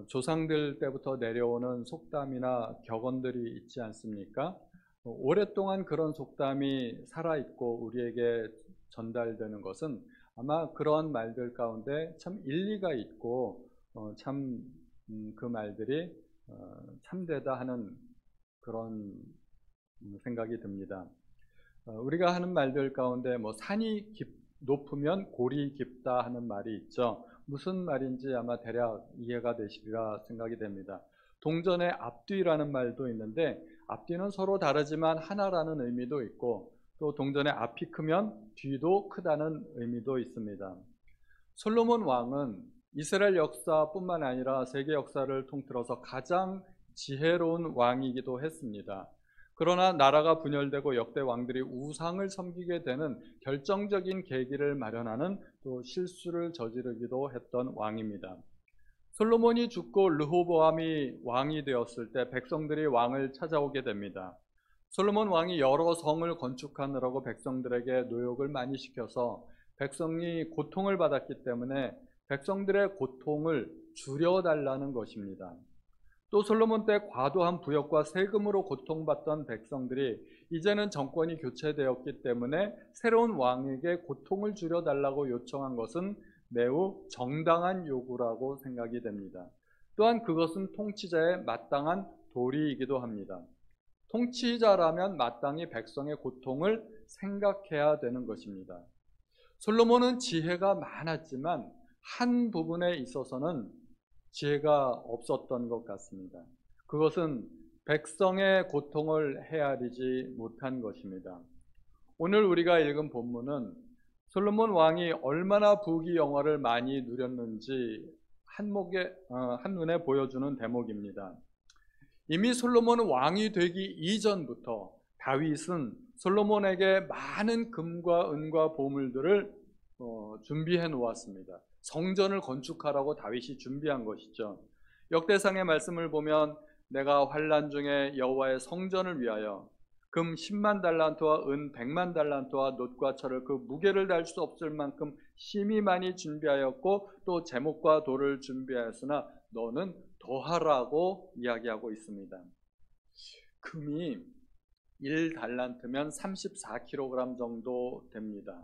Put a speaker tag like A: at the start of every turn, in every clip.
A: 조상들 때부터 내려오는 속담이나 격언들이 있지 않습니까? 오랫동안 그런 속담이 살아있고 우리에게 전달되는 것은 아마 그런 말들 가운데 참 일리가 있고 참 그 말들이 참되다 하는 그런 생각이 듭니다. 우리가 하는 말들 가운데 뭐 산이 높으면 골이 깊다 하는 말이 있죠. 무슨 말인지 아마 대략 이해가 되시리라 생각이 됩니다. 동전의 앞뒤라는 말도 있는데 앞뒤는 서로 다르지만 하나라는 의미도 있고 또 동전의 앞이 크면 뒤도 크다는 의미도 있습니다. 솔로몬 왕은 이스라엘 역사뿐만 아니라 세계 역사를 통틀어서 가장 지혜로운 왕이기도 했습니다. 그러나 나라가 분열되고 역대 왕들이 우상을 섬기게 되는 결정적인 계기를 마련하는 또 실수를 저지르기도 했던 왕입니다. 솔로몬이 죽고 르호보암이 왕이 되었을 때 백성들이 왕을 찾아오게 됩니다. 솔로몬 왕이 여러 성을 건축하느라고 백성들에게 노역을 많이 시켜서 백성이 고통을 받았기 때문에 백성들의 고통을 줄여달라는 것입니다. 또 솔로몬 때 과도한 부역과 세금으로 고통받던 백성들이 이제는 정권이 교체되었기 때문에 새로운 왕에게 고통을 줄여달라고 요청한 것은 매우 정당한 요구라고 생각이 됩니다. 또한 그것은 통치자의 마땅한 도리이기도 합니다. 통치자라면 마땅히 백성의 고통을 생각해야 되는 것입니다. 솔로몬은 지혜가 많았지만 한 부분에 있어서는 지혜가 없었던 것 같습니다. 그것은 백성의 고통을 헤아리지 못한 것입니다. 오늘 우리가 읽은 본문은 솔로몬 왕이 얼마나 부귀영화를 많이 누렸는지 한눈에 보여주는 대목입니다. 이미 솔로몬은 왕이 되기 이전부터 다윗은 솔로몬에게 많은 금과 은과 보물들을 준비해 놓았습니다. 성전을 건축하라고 다윗이 준비한 것이죠. 역대상의 말씀을 보면 내가 환난 중에 여호와의 성전을 위하여 금 10만 달란트와 은 100만 달란트와 놋과 철을 그 무게를 달 수 없을 만큼 심히 많이 준비하였고 또 제목과 돌을 준비하였으나 너는 더하라고 이야기하고 있습니다. 금이 1달란트면 34kg 정도 됩니다.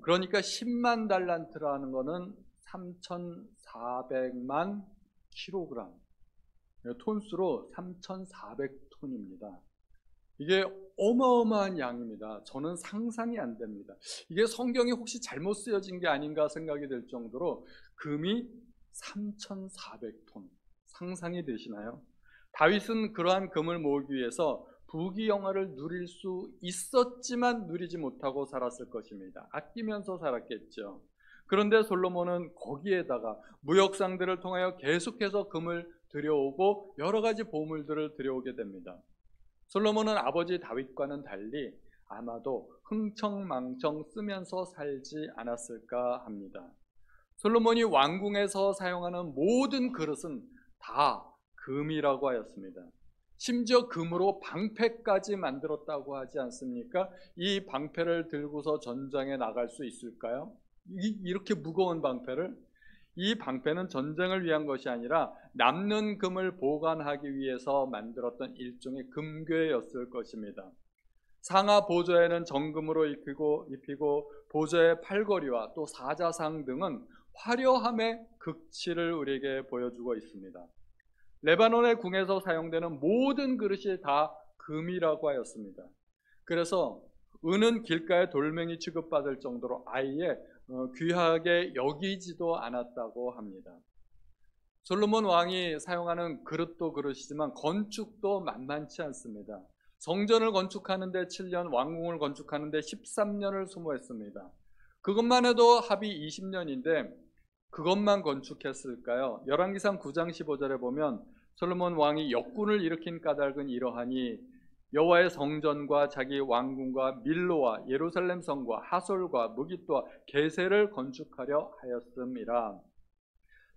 A: 그러니까 10만 달란트라는 것은 3,400만 킬로그램, 톤수로 3,400톤입니다. 이게 어마어마한 양입니다. 저는 상상이 안 됩니다. 이게 성경이 혹시 잘못 쓰여진 게 아닌가 생각이 될 정도로 금이 3,400톤, 상상이 되시나요? 다윗은 그러한 금을 모으기 위해서 부귀영화를 누릴 수 있었지만 누리지 못하고 살았을 것입니다. 아끼면서 살았겠죠. 그런데 솔로몬은 거기에다가 무역상들을 통하여 계속해서 금을 들여오고 여러 가지 보물들을 들여오게 됩니다. 솔로몬은 아버지 다윗과는 달리 아마도 흥청망청 쓰면서 살지 않았을까 합니다. 솔로몬이 왕궁에서 사용하는 모든 그릇은 다 금이라고 하였습니다. 심지어 금으로 방패까지 만들었다고 하지 않습니까? 이 방패를 들고서 전장에 나갈 수 있을까요? 이렇게 무거운 방패를? 이 방패는 전쟁을 위한 것이 아니라 남는 금을 보관하기 위해서 만들었던 일종의 금괴였을 것입니다. 상하 보좌에는 정금으로 입히고 보좌의 팔걸이와 또 사자상 등은 화려함의 극치를 우리에게 보여주고 있습니다. 레바논의 궁에서 사용되는 모든 그릇이 다 금이라고 하였습니다. 그래서 은은 길가의 돌멩이 취급받을 정도로 아예 귀하게 여기지도 않았다고 합니다. 솔로몬 왕이 사용하는 그릇도 그릇이지만 건축도 만만치 않습니다. 성전을 건축하는데 7년, 왕궁을 건축하는데 13년을 소모했습니다. 그것만 해도 합이 20년인데 그것만 건축했을까요? 열왕기상 9장 15절에 보면 솔로몬 왕이 역군을 일으킨 까닭은 이러하니 여호와의 성전과 자기 왕궁과 밀로와 예루살렘 성과 하솔과 무깃도와 게셀을 건축하려 하였음이라.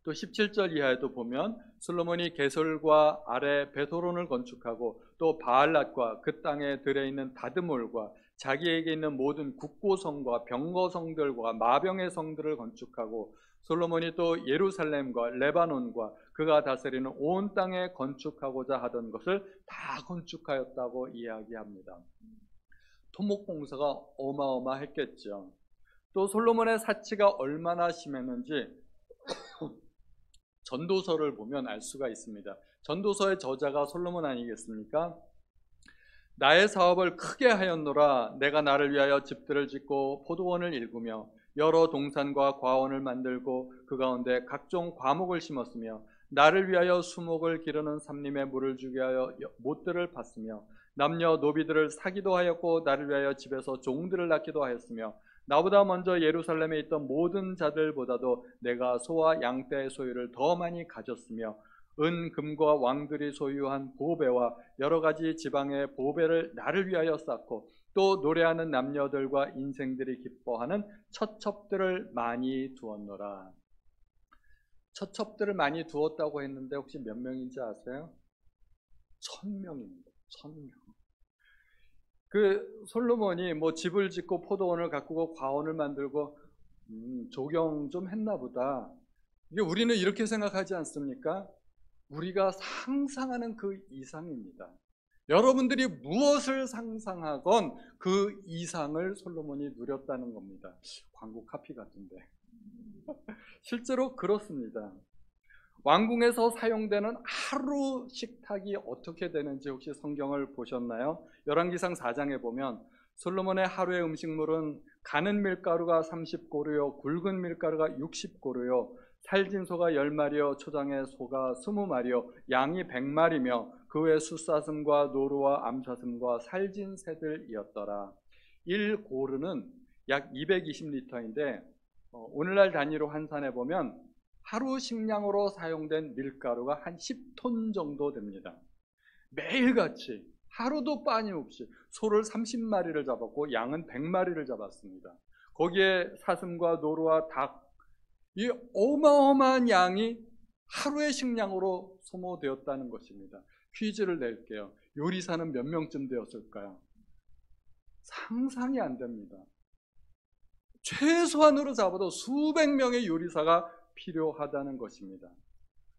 A: 또 17절 이하에도 보면 솔로몬이 게솔과 아래 베토론을 건축하고 또 바알랏과 그 땅에 들에 있는 다드몰과 자기에게 있는 모든 국고성과 병거성들과 마병의 성들을 건축하고 솔로몬이 또 예루살렘과 레바논과 그가 다스리는 온 땅에 건축하고자 하던 것을 다 건축하였다고 이야기합니다. 토목공사가 어마어마했겠죠. 또 솔로몬의 사치가 얼마나 심했는지 전도서를 보면 알 수가 있습니다. 전도서의 저자가 솔로몬 아니겠습니까? 나의 사업을 크게 하였노라. 내가 나를 위하여 집들을 짓고 포도원을 일구며 여러 동산과 과원을 만들고 그 가운데 각종 과목을 심었으며 나를 위하여 수목을 기르는 삼림에 물을 주게 하여 못들을 팠으며 남녀 노비들을 사기도 하였고 나를 위하여 집에서 종들을 낳기도 하였으며 나보다 먼저 예루살렘에 있던 모든 자들보다도 내가 소와 양떼의 소유를 더 많이 가졌으며 은, 금과 왕들이 소유한 보배와 여러 가지 지방의 보배를 나를 위하여 쌓고 또 노래하는 남녀들과 인생들이 기뻐하는 처첩들을 많이 두었노라. 처첩들을 많이 두었다고 했는데 혹시 몇 명인지 아세요? 1000명입니다. 1000명. 그 솔로몬이 뭐 집을 짓고 포도원을 가꾸고 과원을 만들고 조경 좀 했나 보다. 이게 우리는 이렇게 생각하지 않습니까? 우리가 상상하는 그 이상입니다. 여러분들이 무엇을 상상하건 그 이상을 솔로몬이 누렸다는 겁니다. 광고 카피 같은데. 실제로 그렇습니다. 왕궁에서 사용되는 하루 식탁이 어떻게 되는지 혹시 성경을 보셨나요? 열왕기상 4장에 보면 솔로몬의 하루의 음식물은 가는 밀가루가 30고루요 굵은 밀가루가 60고루요 살진 소가 10마리요 초장의 소가 20마리요 양이 100마리며 그 외 숫사슴과 노루와 암사슴과 살진 새들이었더라. 1고루는 약 220리터인데 오늘날 단위로 환산해 보면 하루 식량으로 사용된 밀가루가 한 10톤 정도 됩니다. 매일같이 하루도 빠짐없이 소를 30마리를 잡았고 양은 100마리를 잡았습니다. 거기에 사슴과 노루와 닭, 이 어마어마한 양이 하루의 식량으로 소모되었다는 것입니다. 퀴즈를 낼게요. 요리사는 몇 명쯤 되었을까요? 상상이 안 됩니다. 최소한으로 잡아도 수백 명의 요리사가 필요하다는 것입니다.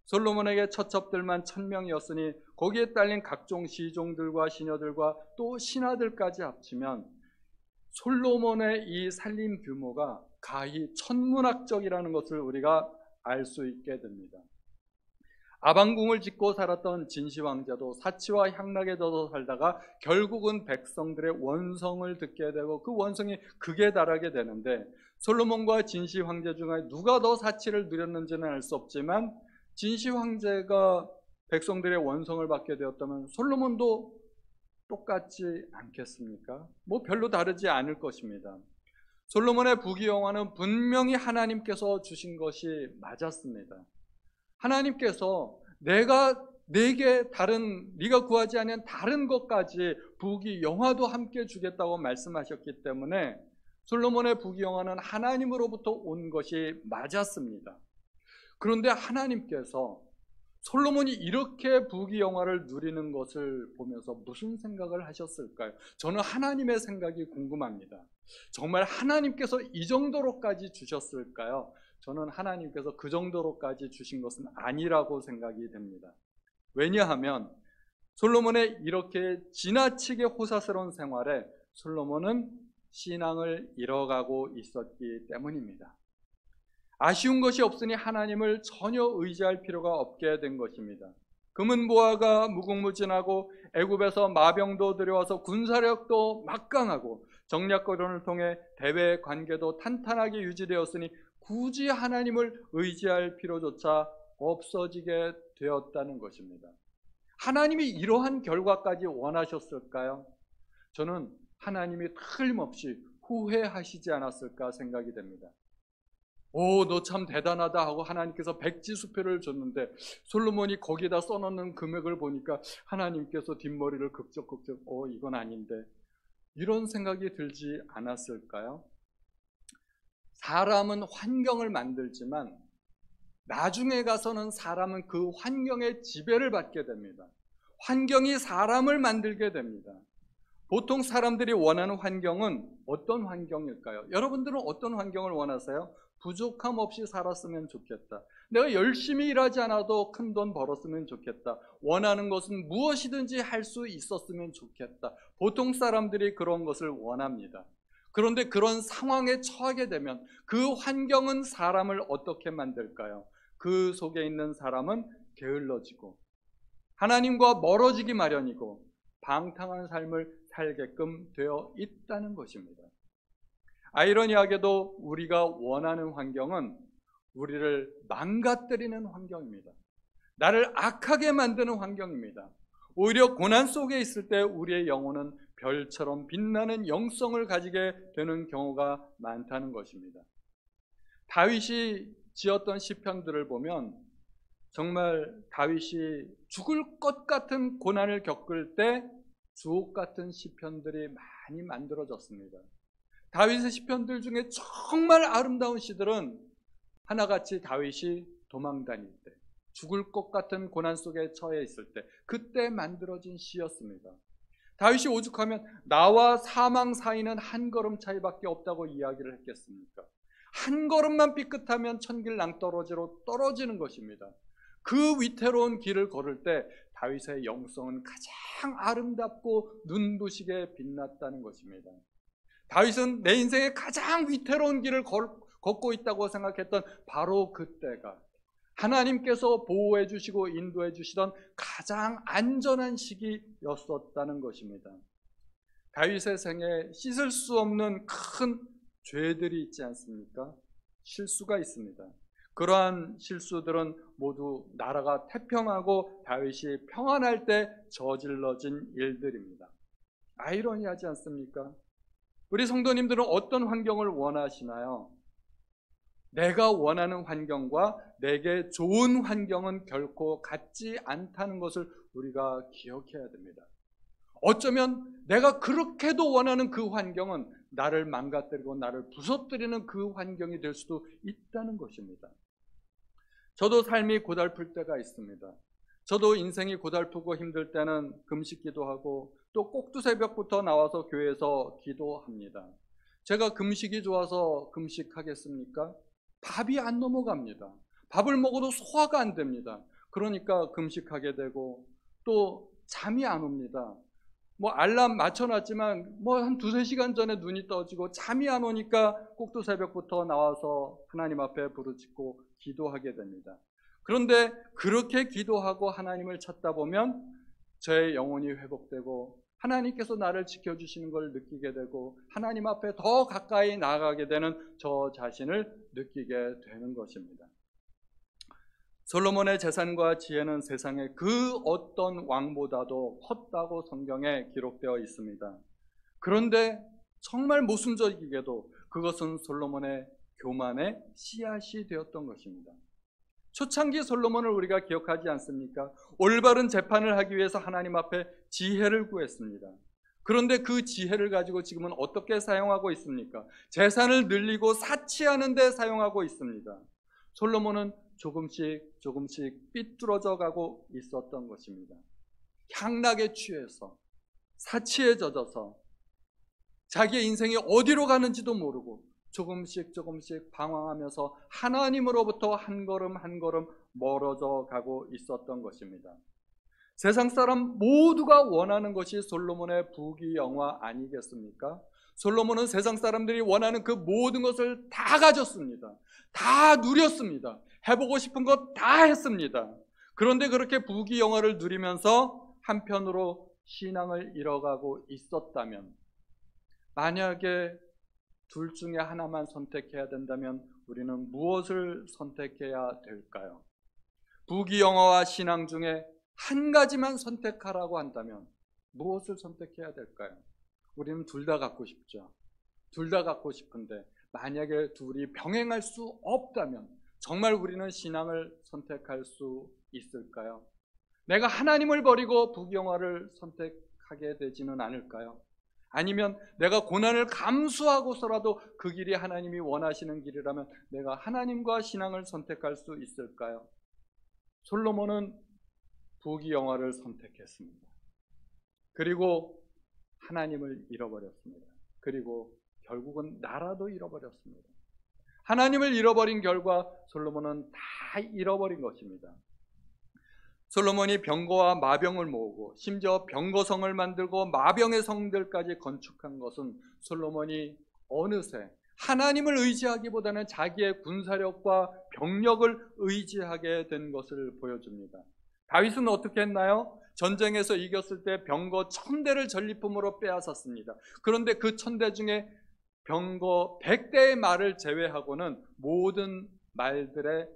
A: 솔로몬에게 처첩들만 1000명이었으니 거기에 딸린 각종 시종들과 시녀들과 또 신하들까지 합치면 솔로몬의 이 살림 규모가 가히 천문학적이라는 것을 우리가 알 수 있게 됩니다. 아방궁을 짓고 살았던 진시 왕자도 사치와 향락에 젖어 살다가 결국은 백성들의 원성을 듣게 되고 그 원성이 극에 달하게 되는데 솔로몬과 진시 황제 중에 누가 더 사치를 누렸는지는 알 수 없지만 진시 황제가 백성들의 원성을 받게 되었다면 솔로몬도 똑같지 않겠습니까? 뭐 별로 다르지 않을 것입니다. 솔로몬의 부귀영화는 분명히 하나님께서 주신 것이 맞았습니다. 하나님께서 내게 다른 네가 구하지 않은 다른 것까지 부귀영화도 함께 주겠다고 말씀하셨기 때문에 솔로몬의 부귀영화는 하나님으로부터 온 것이 맞았습니다. 그런데 하나님께서 솔로몬이 이렇게 부귀영화를 누리는 것을 보면서 무슨 생각을 하셨을까요? 저는 하나님의 생각이 궁금합니다. 정말 하나님께서 이 정도로까지 주셨을까요? 저는 하나님께서 그 정도로까지 주신 것은 아니라고 생각이 됩니다. 왜냐하면 솔로몬의 이렇게 지나치게 호사스러운 생활에 솔로몬은 신앙을 잃어가고 있었기 때문입니다. 아쉬운 것이 없으니 하나님을 전혀 의지할 필요가 없게 된 것입니다. 금은 보화가 무궁무진하고 애굽에서 마병도 들여와서 군사력도 막강하고 정략거론을 통해 대외 관계도 탄탄하게 유지되었으니 굳이 하나님을 의지할 필요조차 없어지게 되었다는 것입니다. 하나님이 이러한 결과까지 원하셨을까요? 저는 하나님이 틀림없이 후회하시지 않았을까 생각이 됩니다. 너 참 대단하다 하고 하나님께서 백지수표를 줬는데 솔로몬이 거기에다 써놓는 금액을 보니까 하나님께서 뒷머리를 극적극적 이건 아닌데 이런 생각이 들지 않았을까요? 사람은 환경을 만들지만 나중에 가서는 사람은 그 환경의 지배를 받게 됩니다. 환경이 사람을 만들게 됩니다. 보통 사람들이 원하는 환경은 어떤 환경일까요? 여러분들은 어떤 환경을 원하세요? 부족함 없이 살았으면 좋겠다. 내가 열심히 일하지 않아도 큰 돈 벌었으면 좋겠다. 원하는 것은 무엇이든지 할 수 있었으면 좋겠다. 보통 사람들이 그런 것을 원합니다. 그런데 그런 상황에 처하게 되면 그 환경은 사람을 어떻게 만들까요? 그 속에 있는 사람은 게을러지고 하나님과 멀어지기 마련이고 방탕한 삶을 살게끔 되어 있다는 것입니다. 아이러니하게도 우리가 원하는 환경은 우리를 망가뜨리는 환경입니다. 나를 악하게 만드는 환경입니다. 오히려 고난 속에 있을 때 우리의 영혼은 별처럼 빛나는 영성을 가지게 되는 경우가 많다는 것입니다. 다윗이 지었던 시편들을 보면 정말 다윗이 죽을 것 같은 고난을 겪을 때 주옥 같은 시편들이 많이 만들어졌습니다. 다윗의 시편들 중에 정말 아름다운 시들은 하나같이 다윗이 도망 다닐 때, 죽을 것 같은 고난 속에 처해 있을 때, 그때 만들어진 시였습니다. 다윗이 오죽하면 나와 사망 사이는 한 걸음 차이밖에 없다고 이야기를 했겠습니까? 한 걸음만 삐끗하면 천길 낭떠러지로 떨어지는 것입니다. 그 위태로운 길을 걸을 때 다윗의 영성은 가장 아름답고 눈부시게 빛났다는 것입니다. 다윗은 내 인생의 가장 위태로운 길을 걷고 있다고 생각했던 바로 그때가 하나님께서 보호해 주시고 인도해 주시던 가장 안전한 시기였었다는 것입니다. 다윗의 생에 씻을 수 없는 큰 죄들이 있지 않습니까? 실수가 있습니다. 그러한 실수들은 모두 나라가 태평하고 다윗이 평안할 때 저질러진 일들입니다. 아이러니하지 않습니까? 우리 성도님들은 어떤 환경을 원하시나요? 내가 원하는 환경과 내게 좋은 환경은 결코 같지 않다는 것을 우리가 기억해야 됩니다. 어쩌면 내가 그렇게도 원하는 그 환경은 나를 망가뜨리고 나를 부서뜨리는 그 환경이 될 수도 있다는 것입니다. 저도 삶이 고달플 때가 있습니다. 저도 인생이 고달프고 힘들 때는 금식 기도하고 또 꼭두새벽부터 나와서 교회에서 기도합니다. 제가 금식이 좋아서 금식하겠습니까? 밥이 안 넘어갑니다. 밥을 먹어도 소화가 안 됩니다. 그러니까 금식하게 되고 또 잠이 안 옵니다. 알람 맞춰놨지만 한 두세 시간 전에 눈이 떠지고 잠이 안 오니까 꼭두새벽부터 나와서 하나님 앞에 부르짖고 기도하게 됩니다. 그런데 그렇게 기도하고 하나님을 찾다 보면 저의 영혼이 회복되고 하나님께서 나를 지켜주시는 걸 느끼게 되고 하나님 앞에 더 가까이 나아가게 되는 저 자신을 느끼게 되는 것입니다. 솔로몬의 재산과 지혜는 세상의 그 어떤 왕보다도 컸다고 성경에 기록되어 있습니다. 그런데 정말 모순적이게도 그것은 솔로몬의 교만의 씨앗이 되었던 것입니다. 초창기 솔로몬을 우리가 기억하지 않습니까? 올바른 재판을 하기 위해서 하나님 앞에 지혜를 구했습니다. 그런데 그 지혜를 가지고 지금은 어떻게 사용하고 있습니까? 재산을 늘리고 사치하는 데 사용하고 있습니다. 솔로몬은 조금씩 삐뚤어져 가고 있었던 것입니다. 향락에 취해서 사치에 젖어서 자기의 인생이 어디로 가는지도 모르고 조금씩 방황하면서 하나님으로부터 한 걸음 한 걸음 멀어져 가고 있었던 것입니다. 세상 사람 모두가 원하는 것이 솔로몬의 부귀영화 아니겠습니까? 솔로몬은 세상 사람들이 원하는 그 모든 것을 다 가졌습니다. 다 누렸습니다. 해보고 싶은 것 다 했습니다. 그런데 그렇게 부귀영화를 누리면서 한편으로 신앙을 잃어가고 있었다면, 만약에 둘 중에 하나만 선택해야 된다면 우리는 무엇을 선택해야 될까요? 부귀영화와 신앙 중에 한 가지만 선택하라고 한다면 무엇을 선택해야 될까요? 우리는 둘 다 갖고 싶죠. 둘 다 갖고 싶은데 만약에 둘이 병행할 수 없다면 정말 우리는 신앙을 선택할 수 있을까요? 내가 하나님을 버리고 부귀영화를 선택하게 되지는 않을까요? 아니면 내가 고난을 감수하고서라도 그 길이 하나님이 원하시는 길이라면 내가 하나님과 신앙을 선택할 수 있을까요? 솔로몬은 부귀영화를 선택했습니다. 그리고 하나님을 잃어버렸습니다. 그리고 결국은 나라도 잃어버렸습니다. 하나님을 잃어버린 결과 솔로몬은 다 잃어버린 것입니다. 솔로몬이 병거와 마병을 모으고 심지어 병거성을 만들고 마병의 성들까지 건축한 것은 솔로몬이 어느새 하나님을 의지하기보다는 자기의 군사력과 병력을 의지하게 된 것을 보여줍니다. 다윗은 어떻게 했나요? 전쟁에서 이겼을 때 병거 1000대를 전리품으로 빼앗았습니다. 그런데 그 1000대 중에 병거 100대의 말을 제외하고는 모든 말들의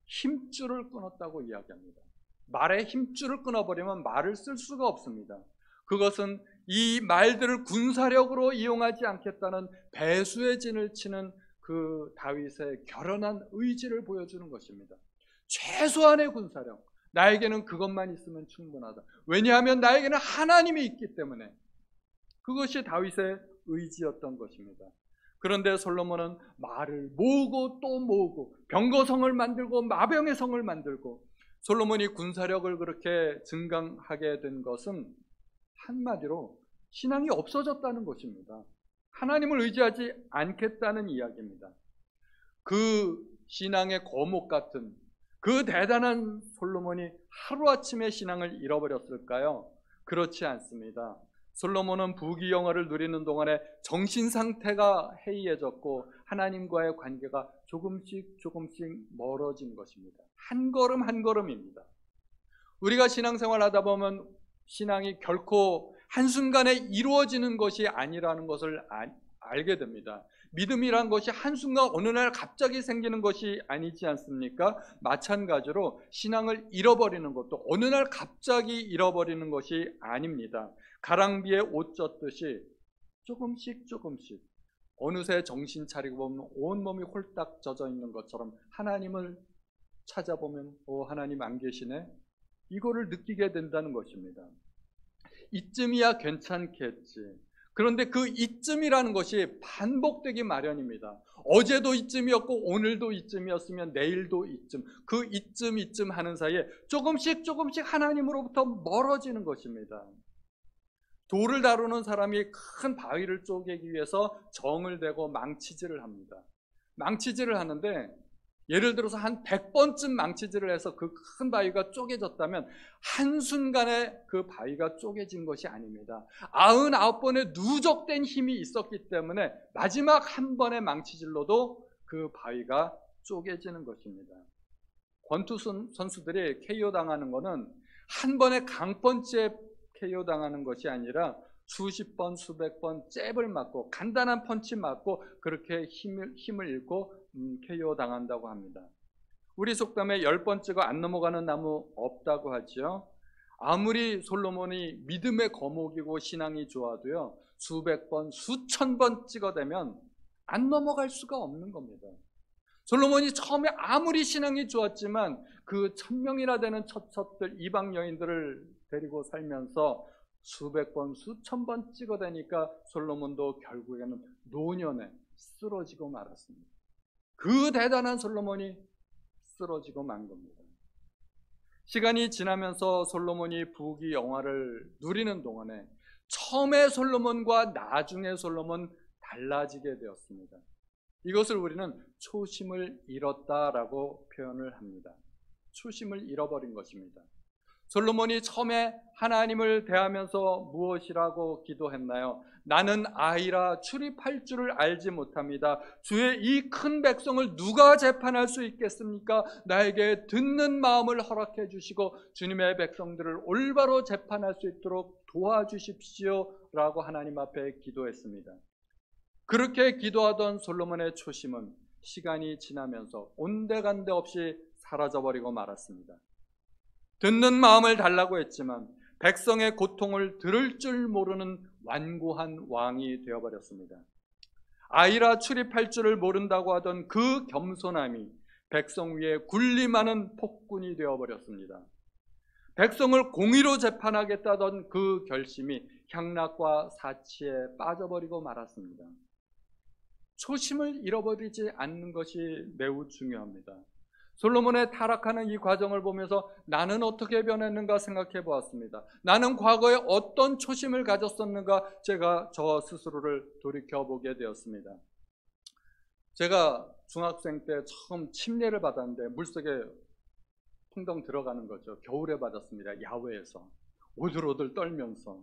A: 힘줄을 끊었다고 이야기합니다. 말의 힘줄을 끊어버리면 말을 쓸 수가 없습니다. 그것은 이 말들을 군사력으로 이용하지 않겠다는 배수의 진을 치는 그 다윗의 결연한 의지를 보여주는 것입니다. 최소한의 군사력, 나에게는 그것만 있으면 충분하다. 왜냐하면 나에게는 하나님이 있기 때문에. 그것이 다윗의 의지였던 것입니다. 그런데 솔로몬은 말을 모으고 또 모으고 병거성을 만들고 마병의 성을 만들고 솔로몬이 군사력을 그렇게 증강하게 된 것은 한마디로 신앙이 없어졌다는 것입니다. 하나님을 의지하지 않겠다는 이야기입니다. 그 신앙의 거목 같은 그 대단한 솔로몬이 하루아침에 신앙을 잃어버렸을까요? 그렇지 않습니다. 솔로몬은 부귀영화를 누리는 동안에 정신 상태가 해이해졌고 하나님과의 관계가 조금씩 멀어진 것입니다. 한 걸음 한 걸음입니다. 우리가 신앙생활 하다 보면 신앙이 결코 한순간에 이루어지는 것이 아니라는 것을 알게 됩니다. 믿음이란 것이 한순간 어느 날 갑자기 생기는 것이 아니지 않습니까? 마찬가지로 신앙을 잃어버리는 것도 어느 날 갑자기 잃어버리는 것이 아닙니다. 가랑비에 옷 젖듯이 조금씩 어느새 정신 차리고 보면 온몸이 홀딱 젖어 있는 것처럼 하나님을 찾아보면 하나님 안 계시네? 이거를 느끼게 된다는 것입니다. 이쯤이야 괜찮겠지. 그런데 그 이쯤이라는 것이 반복되기 마련입니다. 어제도 이쯤이었고 오늘도 이쯤이었으면 내일도 이쯤, 그 이쯤 하는 사이에 조금씩 하나님으로부터 멀어지는 것입니다. 돌을 다루는 사람이 큰 바위를 쪼개기 위해서 정을 대고 망치질을 합니다. 망치질을 하는데 예를 들어서 한 100번쯤 망치질을 해서 그 큰 바위가 쪼개졌다면 한순간에 그 바위가 쪼개진 것이 아닙니다. 99번의 누적된 힘이 있었기 때문에 마지막 한 번의 망치질로도 그 바위가 쪼개지는 것입니다. 권투 선수들이 KO 당하는 것은 한 번의 강펀치에 KO 당하는 것이 아니라 수십 번, 수백 번 잽을 맞고 간단한 펀치 맞고 그렇게 힘을 잃고 KO 당한다고 합니다. 우리 속담에 10번 찍어 안 넘어가는 나무 없다고 하죠. 아무리 솔로몬이 믿음의 거목이고 신앙이 좋아도요, 수백 번, 수천 번 찍어대면 안 넘어갈 수가 없는 겁니다. 솔로몬이 처음에 아무리 신앙이 좋았지만 그 1000명이나 되는 첩첩들 이방 여인들을 데리고 살면서 수백 번, 수천 번 찍어대니까 솔로몬도 결국에는 노년에 쓰러지고 말았습니다. 그 대단한 솔로몬이 쓰러지고 만 겁니다. 시간이 지나면서 솔로몬이 부귀영화를 누리는 동안에 처음의 솔로몬과 나중의 솔로몬 달라지게 되었습니다. 이것을 우리는 초심을 잃었다라고 표현을 합니다. 초심을 잃어버린 것입니다. 솔로몬이 처음에 하나님을 대하면서 무엇이라고 기도했나요? 나는 아이라 출입할 줄을 알지 못합니다. 주의 이 큰 백성을 누가 재판할 수 있겠습니까? 나에게 듣는 마음을 허락해 주시고 주님의 백성들을 올바로 재판할 수 있도록 도와주십시오 라고 하나님 앞에 기도했습니다. 그렇게 기도하던 솔로몬의 초심은 시간이 지나면서 온데간데 없이 사라져버리고 말았습니다. 듣는 마음을 달라고 했지만 백성의 고통을 들을 줄 모르는 완고한 왕이 되어버렸습니다. 아이라 출입할 줄을 모른다고 하던 그 겸손함이 백성 위에 군림하는 폭군이 되어버렸습니다. 백성을 공의로 재판하겠다던 그 결심이 향락과 사치에 빠져버리고 말았습니다. 초심을 잃어버리지 않는 것이 매우 중요합니다. 솔로몬의 타락하는 이 과정을 보면서 나는 어떻게 변했는가 생각해 보았습니다. 나는 과거에 어떤 초심을 가졌었는가 제가 저 스스로를 돌이켜보게 되었습니다. 제가 중학생 때 처음 침례를 받았는데 물속에 풍덩 들어가는 거죠. 겨울에 받았습니다. 야외에서 오들오들 떨면서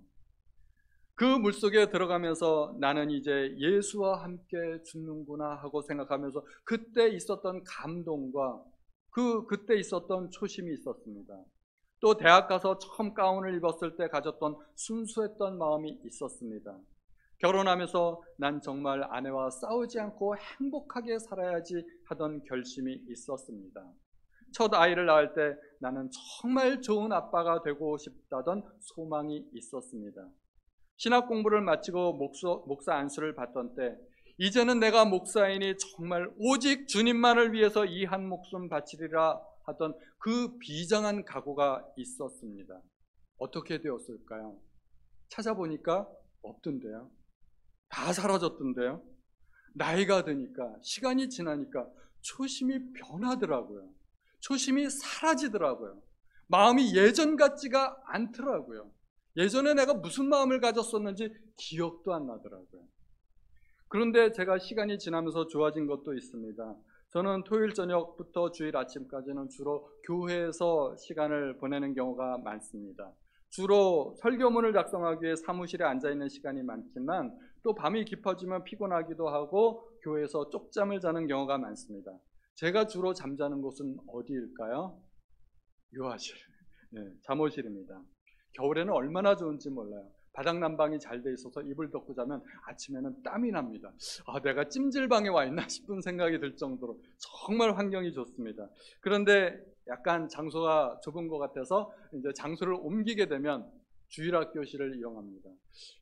A: 그 물속에 들어가면서 나는 이제 예수와 함께 죽는구나 하고 생각하면서 그때 있었던 감동과 그때 있었던 초심이 있었습니다. 또 대학 가서 처음 가운을 입었을 때 가졌던 순수했던 마음이 있었습니다. 결혼하면서 난 정말 아내와 싸우지 않고 행복하게 살아야지 하던 결심이 있었습니다. 첫 아이를 낳을 때 나는 정말 좋은 아빠가 되고 싶다던 소망이 있었습니다. 신학 공부를 마치고 목사 안수를 받던 때 이제는 내가 목사이니 정말 오직 주님만을 위해서 이 한 목숨 바치리라 하던 그 비장한 각오가 있었습니다. 어떻게 되었을까요? 찾아보니까 없던데요. 다 사라졌던데요. 나이가 드니까, 시간이 지나니까 초심이 변하더라고요. 초심이 사라지더라고요. 마음이 예전 같지가 않더라고요. 예전에 내가 무슨 마음을 가졌었는지 기억도 안 나더라고요. 그런데 제가 시간이 지나면서 좋아진 것도 있습니다. 저는 토요일 저녁부터 주일 아침까지는 주로 교회에서 시간을 보내는 경우가 많습니다. 주로 설교문을 작성하기 위해 사무실에 앉아있는 시간이 많지만 또 밤이 깊어지면 피곤하기도 하고 교회에서 쪽잠을 자는 경우가 많습니다. 제가 주로 잠자는 곳은 어디일까요? 유아실, 잠옷실입니다. 겨울에는 얼마나 좋은지 몰라요. 바닥 난방이 잘 돼 있어서 이불 덮고 자면 아침에는 땀이 납니다. 내가 찜질방에 와 있나 싶은 생각이 들 정도로 정말 환경이 좋습니다. 그런데 약간 장소가 좁은 것 같아서 이제 장소를 옮기게 되면 주일학교실을 이용합니다.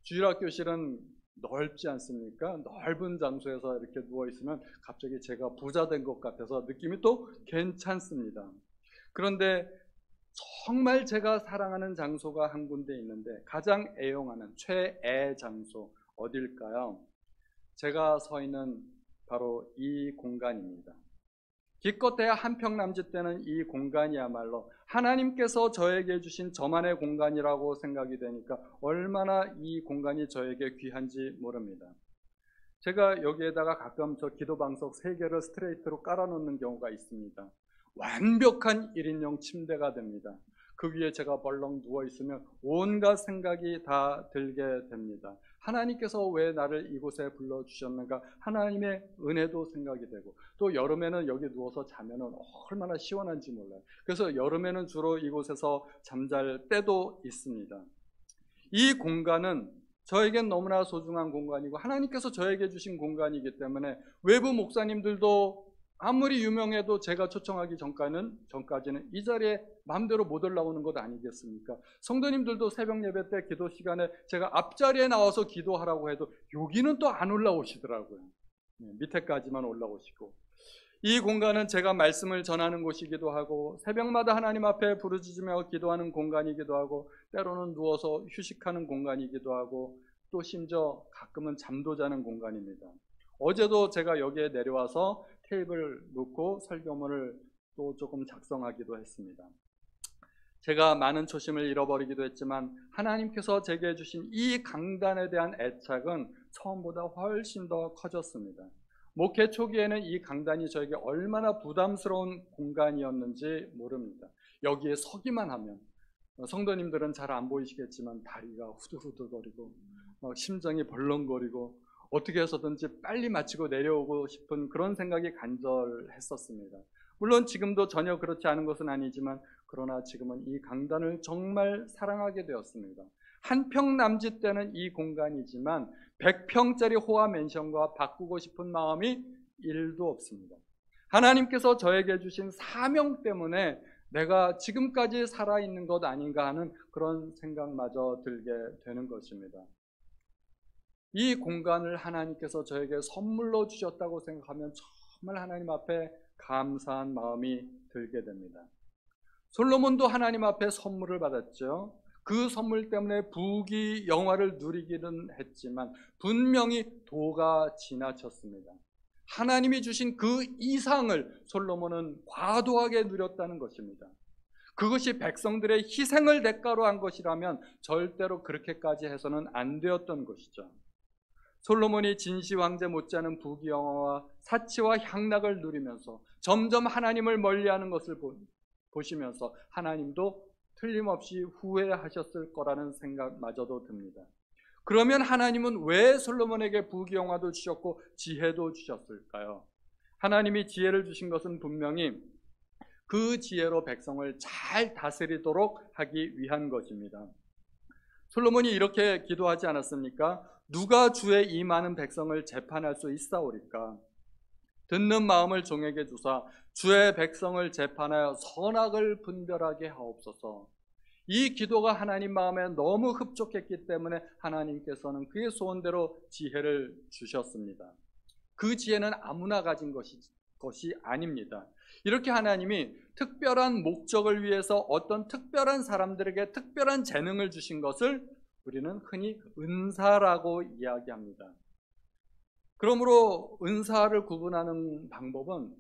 A: 주일학교실은 넓지 않습니까? 넓은 장소에서 이렇게 누워 있으면 갑자기 제가 부자 된 것 같아서 느낌이 또 괜찮습니다. 그런데 정말 제가 사랑하는 장소가 한 군데 있는데 가장 애용하는 최애 장소 어딜까요? 제가 서 있는 바로 이 공간입니다. 기껏해야 한평남짓 되는 이 공간이야말로 하나님께서 저에게 주신 저만의 공간이라고 생각이 되니까 얼마나 이 공간이 저에게 귀한지 모릅니다. 제가 여기에다가 가끔 저 기도방석 3개를 스트레이트로 깔아놓는 경우가 있습니다. 완벽한 1인용 침대가 됩니다. 그 위에 제가 벌렁 누워있으면 온갖 생각이 다 들게 됩니다. 하나님께서 왜 나를 이곳에 불러주셨는가, 하나님의 은혜도 생각이 되고, 또 여름에는 여기 누워서 자면 얼마나 시원한지 몰라요. 그래서 여름에는 주로 이곳에서 잠잘 때도 있습니다. 이 공간은 저에겐 너무나 소중한 공간이고 하나님께서 저에게 주신 공간이기 때문에 외부 목사님들도 아무리 유명해도 제가 초청하기 전까지는 이 자리에 마음대로 못 올라오는 것 아니겠습니까? 성도님들도 새벽 예배 때 기도 시간에 제가 앞자리에 나와서 기도하라고 해도 여기는 또 안 올라오시더라고요. 밑에까지만 올라오시고, 이 공간은 제가 말씀을 전하는 곳이기도 하고 새벽마다 하나님 앞에 부르짖으며 기도하는 공간이기도 하고 때로는 누워서 휴식하는 공간이기도 하고 또 심지어 가끔은 잠도 자는 공간입니다. 어제도 제가 여기에 내려와서 테이블 놓고 설교문을 또 조금 작성하기도 했습니다. 제가 많은 초심을 잃어버리기도 했지만 하나님께서 제게 주신 이 강단에 대한 애착은 처음보다 훨씬 더 커졌습니다. 목회 초기에는 이 강단이 저에게 얼마나 부담스러운 공간이었는지 모릅니다. 여기에 서기만 하면 성도님들은 잘 안 보이시겠지만 다리가 후들후들거리고 심장이 벌렁거리고 어떻게 해서든지 빨리 마치고 내려오고 싶은 그런 생각이 간절했었습니다. 물론 지금도 전혀 그렇지 않은 것은 아니지만 그러나 지금은 이 강단을 정말 사랑하게 되었습니다. 한평 남짓 되는 이 공간이지만 100평짜리 호화 맨션과 바꾸고 싶은 마음이 1도 없습니다. 하나님께서 저에게 주신 사명 때문에 내가 지금까지 살아있는 것 아닌가 하는 그런 생각마저 들게 되는 것입니다. 이 공간을 하나님께서 저에게 선물로 주셨다고 생각하면 정말 하나님 앞에 감사한 마음이 들게 됩니다. 솔로몬도 하나님 앞에 선물을 받았죠. 그 선물 때문에 부귀 영화를 누리기는 했지만 분명히 도가 지나쳤습니다. 하나님이 주신 그 이상을 솔로몬은 과도하게 누렸다는 것입니다. 그것이 백성들의 희생을 대가로 한 것이라면 절대로 그렇게까지 해서는 안 되었던 것이죠. 솔로몬이 진시 황제 못지않은 부귀영화와 사치와 향락을 누리면서 점점 하나님을 멀리하는 것을 보시면서 하나님도 틀림없이 후회하셨을 거라는 생각마저도 듭니다. 그러면 하나님은 왜 솔로몬에게 부귀영화도 주셨고 지혜도 주셨을까요? 하나님이 지혜를 주신 것은 분명히 그 지혜로 백성을 잘 다스리도록 하기 위한 것입니다. 솔로몬이 이렇게 기도하지 않았습니까? 누가 주의 이 많은 백성을 재판할 수 있사오리까? 듣는 마음을 종에게 주사 주의 백성을 재판하여 선악을 분별하게 하옵소서. 이 기도가 하나님 마음에 너무 흡족했기 때문에 하나님께서는 그의 소원대로 지혜를 주셨습니다. 그 지혜는 아무나 가진 것이 아닙니다. 이렇게 하나님이 특별한 목적을 위해서 어떤 특별한 사람들에게 특별한 재능을 주신 것을 우리는 흔히 은사라고 이야기합니다. 그러므로 은사를 구분하는 방법은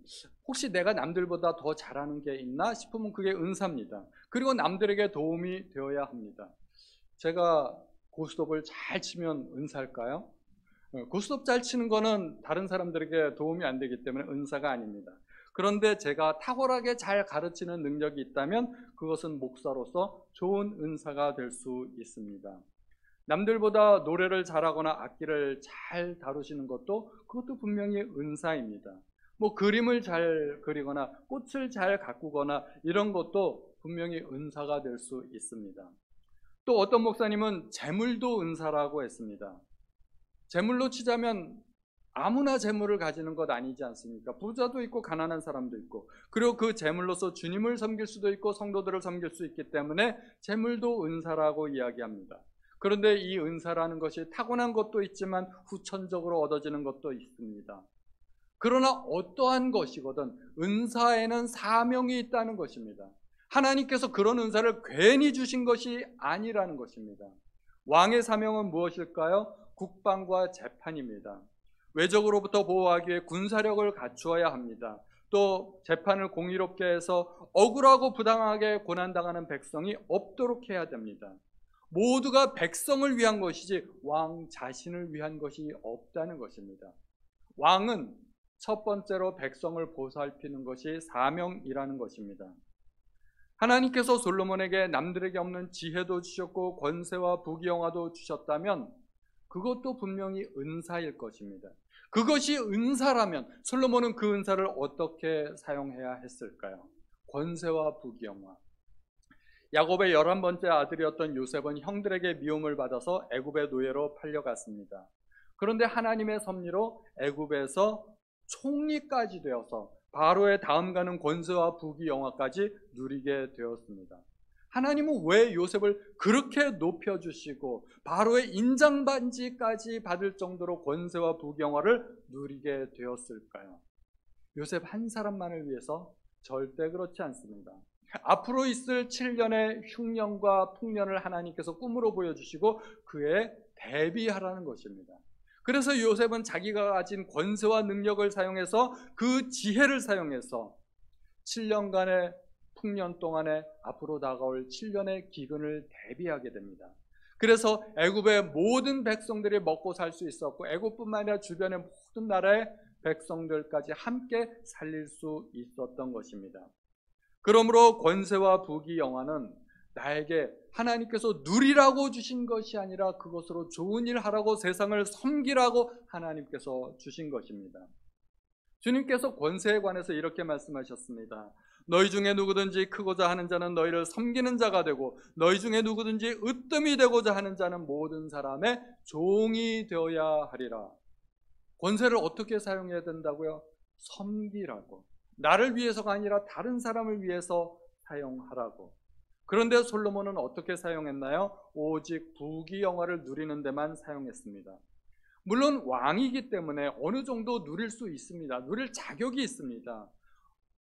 A: 혹시 내가 남들보다 더 잘하는 게 있나 싶으면 그게 은사입니다. 그리고 남들에게 도움이 되어야 합니다. 제가 고스톱을 잘 치면 은사일까요? 고스톱 잘 치는 거는 다른 사람들에게 도움이 안 되기 때문에 은사가 아닙니다. 그런데 제가 탁월하게 잘 가르치는 능력이 있다면 그것은 목사로서 좋은 은사가 될 수 있습니다. 남들보다 노래를 잘하거나 악기를 잘 다루시는 그것도 분명히 은사입니다. 그림을 잘 그리거나 꽃을 잘 가꾸거나 이런 것도 분명히 은사가 될 수 있습니다. 또 어떤 목사님은 재물도 은사라고 했습니다. 재물로 치자면 아무나 재물을 가지는 것 아니지 않습니까? 부자도 있고 가난한 사람도 있고, 그리고 그 재물로서 주님을 섬길 수도 있고 성도들을 섬길 수 있기 때문에 재물도 은사라고 이야기합니다. 그런데 이 은사라는 것이 타고난 것도 있지만 후천적으로 얻어지는 것도 있습니다. 그러나 어떠한 것이거든 은사에는 사명이 있다는 것입니다. 하나님께서 그런 은사를 괜히 주신 것이 아니라는 것입니다. 왕의 사명은 무엇일까요? 국방과 재판입니다. 외적으로부터 보호하기 위해 군사력을 갖추어야 합니다. 또 재판을 공의롭게 해서 억울하고 부당하게 고난당하는 백성이 없도록 해야 됩니다. 모두가 백성을 위한 것이지 왕 자신을 위한 것이 없다는 것입니다. 왕은 첫 번째로 백성을 보살피는 것이 사명이라는 것입니다. 하나님께서 솔로몬에게 남들에게 없는 지혜도 주셨고 권세와 부귀영화도 주셨다면 그것도 분명히 은사일 것입니다. 그것이 은사라면 솔로몬은 그 은사를 어떻게 사용해야 했을까요? 권세와 부귀영화. 야곱의 11번째 아들이었던 요셉은 형들에게 미움을 받아서 애굽의 노예로 팔려갔습니다. 그런데 하나님의 섭리로 애굽에서 총리까지 되어서 바로의 다음 가는 권세와 부귀영화까지 누리게 되었습니다. 하나님은 왜 요셉을 그렇게 높여주시고 바로의 인장반지까지 받을 정도로 권세와 부귀영화를 누리게 되었을까요? 요셉 한 사람만을 위해서? 절대 그렇지 않습니다. 앞으로 있을 7년의 흉년과 풍년을 하나님께서 꿈으로 보여주시고 그에 대비하라는 것입니다. 그래서 요셉은 자기가 가진 권세와 능력을 사용해서 그 지혜를 사용해서 7년간의 풍년 동안에 앞으로 다가올 7년의 기근을 대비하게 됩니다. 그래서 애굽의 모든 백성들이 먹고 살 수 있었고 애굽뿐만 아니라 주변의 모든 나라의 백성들까지 함께 살릴 수 있었던 것입니다. 그러므로 권세와 부귀영화는 나에게 하나님께서 누리라고 주신 것이 아니라 그것으로 좋은 일 하라고 세상을 섬기라고 하나님께서 주신 것입니다. 주님께서 권세에 관해서 이렇게 말씀하셨습니다. 너희 중에 누구든지 크고자 하는 자는 너희를 섬기는 자가 되고 너희 중에 누구든지 으뜸이 되고자 하는 자는 모든 사람의 종이 되어야 하리라. 권세를 어떻게 사용해야 된다고요? 섬기라고. 나를 위해서가 아니라 다른 사람을 위해서 사용하라고. 그런데 솔로몬은 어떻게 사용했나요? 오직 부귀영화를 누리는 데만 사용했습니다. 물론 왕이기 때문에 어느 정도 누릴 수 있습니다. 누릴 자격이 있습니다.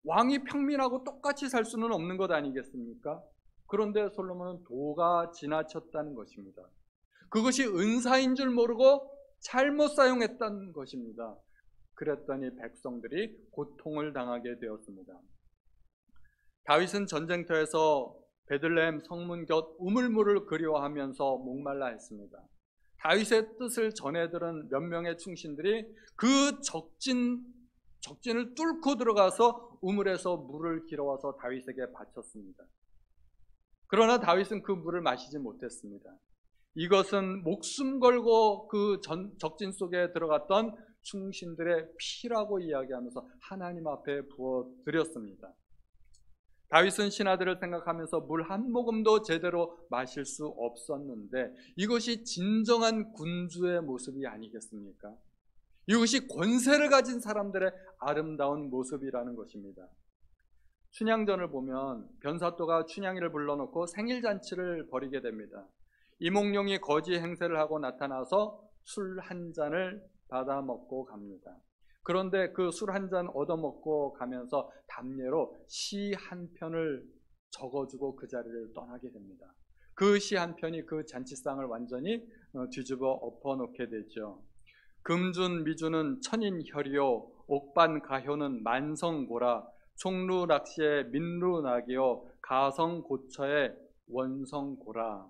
A: 왕이 평민하고 똑같이 살 수는 없는 것 아니겠습니까? 그런데 솔로몬은 도가 지나쳤다는 것입니다. 그것이 은사인 줄 모르고 잘못 사용했다는 것입니다. 그랬더니 백성들이 고통을 당하게 되었습니다. 다윗은 전쟁터에서 베들레헴 성문 곁 우물물을 그리워하면서 목말라 했습니다. 다윗의 뜻을 전해 들은 몇 명의 충신들이 그 적진을 뚫고 들어가서 우물에서 물을 길어와서 다윗에게 바쳤습니다. 그러나 다윗은 그 물을 마시지 못했습니다. 이것은 목숨 걸고 그 적진 속에 들어갔던 충신들의 피라고 이야기하면서 하나님 앞에 부어드렸습니다. 다윗은 신하들을 생각하면서 물 한 모금도 제대로 마실 수 없었는데 이것이 진정한 군주의 모습이 아니겠습니까? 이것이 권세를 가진 사람들의 아름다운 모습이라는 것입니다. 춘향전을 보면 변사또가 춘향이를 불러놓고 생일잔치를 벌이게 됩니다. 이몽룡이 거지 행세를 하고 나타나서 술 한 잔을 받아 먹고 갑니다. 그런데 그 술 한 잔 얻어먹고 가면서 답례로 시 한 편을 적어주고 그 자리를 떠나게 됩니다. 그 시 한 편이 그 잔치상을 완전히 뒤집어 엎어놓게 되죠. 금준 미주는 천인혈이요 옥반 가효는 만성고라 총루락시의 민루낙이요 가성고처의 원성고라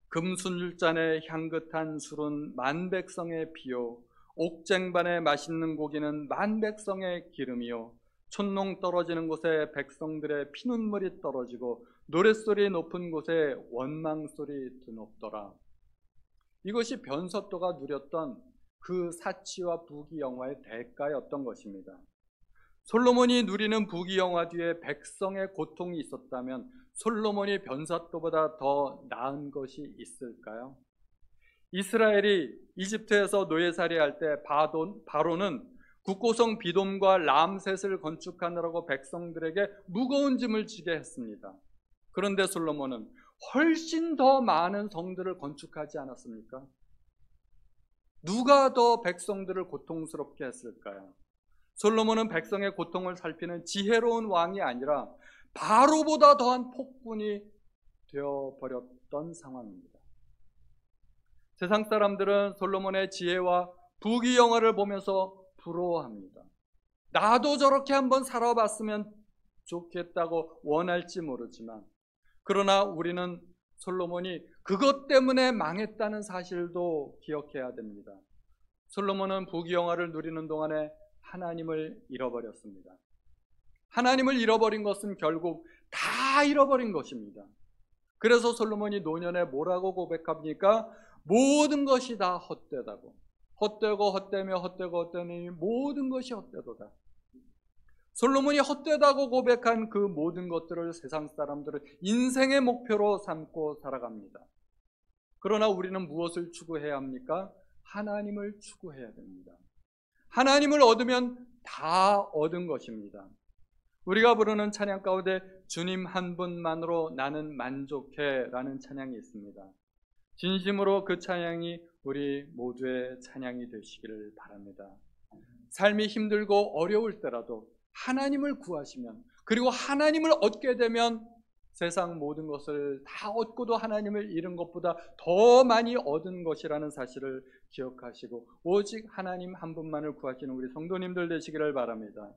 A: 금순율잔의 향긋한 술은 만백성의 피요 옥쟁반의 맛있는 고기는 만백성의 기름이요 촌농 떨어지는 곳에 백성들의 피눈물이 떨어지고 노랫소리 높은 곳에 원망소리 드높더라. 이것이 변사또가 누렸던 그 사치와 부귀영화의 대가였던 것입니다. 솔로몬이 누리는 부귀영화 뒤에 백성의 고통이 있었다면 솔로몬이 변사또보다 더 나은 것이 있을까요? 이스라엘이 이집트에서 노예살이할 때 바로는 국고성 비돔과 람셋을 건축하느라고 백성들에게 무거운 짐을 지게 했습니다. 그런데 솔로몬은 훨씬 더 많은 성들을 건축하지 않았습니까? 누가 더 백성들을 고통스럽게 했을까요? 솔로몬은 백성의 고통을 살피는 지혜로운 왕이 아니라 바로보다 더한 폭군이 되어버렸던 상황입니다. 세상 사람들은 솔로몬의 지혜와 부귀영화를 보면서 부러워합니다. 나도 저렇게 한번 살아봤으면 좋겠다고 원할지 모르지만 그러나 우리는 솔로몬이 그것 때문에 망했다는 사실도 기억해야 됩니다. 솔로몬은 부귀영화를 누리는 동안에 하나님을 잃어버렸습니다. 하나님을 잃어버린 것은 결국 다 잃어버린 것입니다. 그래서 솔로몬이 노년에 뭐라고 고백합니까? 모든 것이 다 헛되다고. 헛되고 헛되며 헛되고 헛되니 모든 것이 헛되도다. 솔로몬이 헛되다고 고백한 그 모든 것들을 세상 사람들은 인생의 목표로 삼고 살아갑니다. 그러나 우리는 무엇을 추구해야 합니까? 하나님을 추구해야 됩니다. 하나님을 얻으면 다 얻은 것입니다. 우리가 부르는 찬양 가운데 주님 한 분만으로 나는 만족해 라는 찬양이 있습니다. 진심으로 그 찬양이 우리 모두의 찬양이 되시기를 바랍니다. 삶이 힘들고 어려울 때라도 하나님을 구하시면 그리고 하나님을 얻게 되면 세상 모든 것을 다 얻고도 하나님을 잃은 것보다 더 많이 얻은 것이라는 사실을 기억하시고 오직 하나님 한 분만을 구하시는 우리 성도님들 되시기를 바랍니다.